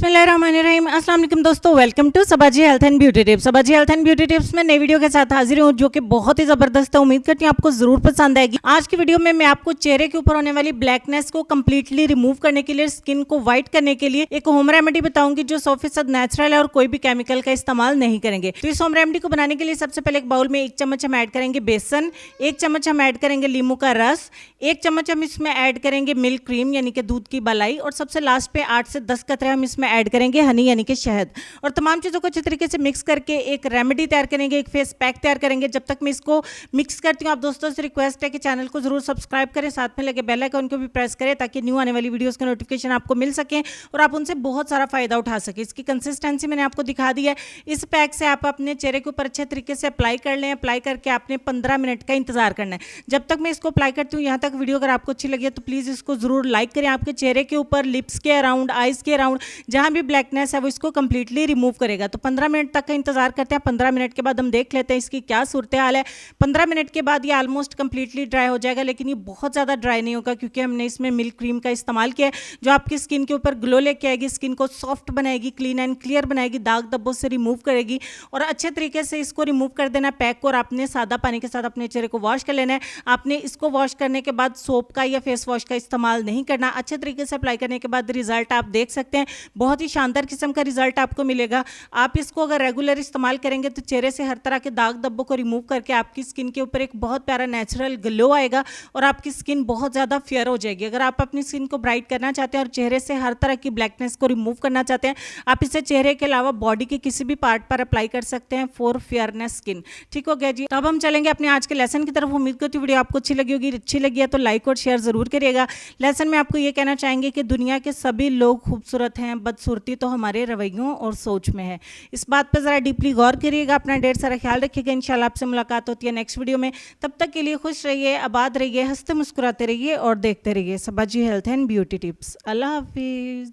बिस्मिल्लाहिर्रहमानिर्रहीम। अस्सलाम वालेकुम दोस्तों, welcome to Sabaji health and beauty tips. Sabaji health and beauty tips में नई वीडियो के साथ हाजिर हूँ जो कि बहुत ही जबरदस्त है। उम्मीद करती हूँ आपको जरूर पसंद आएगी। आज की वीडियो में मैं आपको चेहरे के ऊपर होने वाली ब्लैकनेस को कंप्लीटली रिमूव करने के लिए, स्किन को व्हाइट करने के लिए एक होम रेमेडी बताऊंगी जो 100% नेचुरल है और कोई भी केमिकल का इस्तेमाल नहीं करेंगे। तो इस होम रेमेडी को बनाने के लिए सबसे पहले एक बाउल में 1 चम्मच हम ऐड करेंगे बेसन, 1 चम्मच हम ऐड करेंगे नींबू का रस, 1 चम्मच हम इसमें ऐड करेंगे मिल्क क्रीम यानी कि दूध की मलाई, और सबसे लास्ट पे 8 से 10 कतरे हम इसमें ऐड करेंगे हनी यानी कि शहद। और तमाम चीज़ों को अच्छे तरीके से मिक्स करके एक रेमेडी तैयार करेंगे, एक फेस पैक तैयार करेंगे। जब तक मैं इसको मिक्स करती हूँ, आप दोस्तों से रिक्वेस्ट है कि चैनल को जरूर सब्सक्राइब करें, साथ में लगे बेल आइकन को भी प्रेस करें ताकि न्यू आने वाली वीडियोस का नोटिफिकेशन आपको मिल सके और आप उनसे बहुत सारा फायदा उठा सके। इसकी कंसिस्टेंसी मैंने आपको दिखा दी है। इस पैक से आप अपने चेहरे के ऊपर अच्छे तरीके से अप्लाई कर लें। अप्लाई करके आपने 15 मिनट का इंतजार करना है। जब तक मैं इसको अप्लाई करती हूँ, यहाँ तक वीडियो अगर आपको अच्छी लगी है तो प्लीज़ इसको जरूर लाइक करें। आपके चेहरे के ऊपर, लिप्स के अराउंड, आइज के अराउंड जहाँ भी ब्लैकनेस है वो इसको कंप्लीटली रिमूव करेगा। तो 15 मिनट तक का इंतजार करते हैं। 15 मिनट के बाद हम देख लेते हैं इसकी क्या सूरत हाल है। 15 मिनट के बाद ये ऑलमोस्ट कंप्लीटली ड्राई हो जाएगा, लेकिन ये बहुत ज़्यादा ड्राई नहीं होगा क्योंकि हमने इसमें मिल्क क्रीम का इस्तेमाल किया है जो आपकी स्किन के ऊपर ग्लो लेके आएगी, स्किन को सॉफ्ट बनाएगी, क्लीन एंड क्लियर बनाएगी, दाग धब्बों से रिमूव करेगी और अच्छे तरीके से इसको रिमूव कर देना है पैक को। और आपने सादा पानी के साथ अपने चेहरे को वॉश कर लेना है। आपने इसको वॉश करने के बाद सोप का या फेस वॉश का इस्तेमाल नहीं करना। अच्छे तरीके से अप्लाई करने के बाद रिजल्ट आप देख सकते हैं। बहुत ही शानदार किस्म का रिजल्ट आपको मिलेगा। आप इसको अगर रेगुलर इस्तेमाल करेंगे तो चेहरे से हर तरह के दाग धब्बों को रिमूव करके आपकी स्किन के ऊपर एक बहुत प्यारा नेचुरल ग्लो आएगा और आपकी स्किन बहुत ज़्यादा फेयर हो जाएगी। अगर आप अपनी स्किन को ब्राइट करना चाहते हैं और चेहरे से हर तरह की ब्लैकनेस को रिमूव करना चाहते हैं, आप इसे चेहरे के अलावा बॉडी के किसी भी पार्ट पर अप्लाई कर सकते हैं फॉर फेयरनेस स्किन। ठीक हो गया जी। तो अब हम चलेंगे अपने आज के लेसन की तरफ। उम्मीद करती हूँ वीडियो आपको अच्छी लगी होगी। अच्छी लगी है तो लाइक और शेयर जरूर करिएगा। लेसन में आपको ये कहना चाहेंगे कि दुनिया के सभी लोग खूबसूरत हैं, बदसूरती तो हमारे रवैयों और सोच में है। इस बात पर जरा डीपली गौर करिएगा। अपना ढेर सारा ख्याल रखिएगा। इंशाल्लाह आपसे मुलाकात होती है नेक्स्ट वीडियो में। तब तक के लिए खुश रहिए, आबाद रहिए, हंसते मुस्कुराते रहिए और देखते रहिए Sabaji health and beauty tips. अल्लाह हाफिज।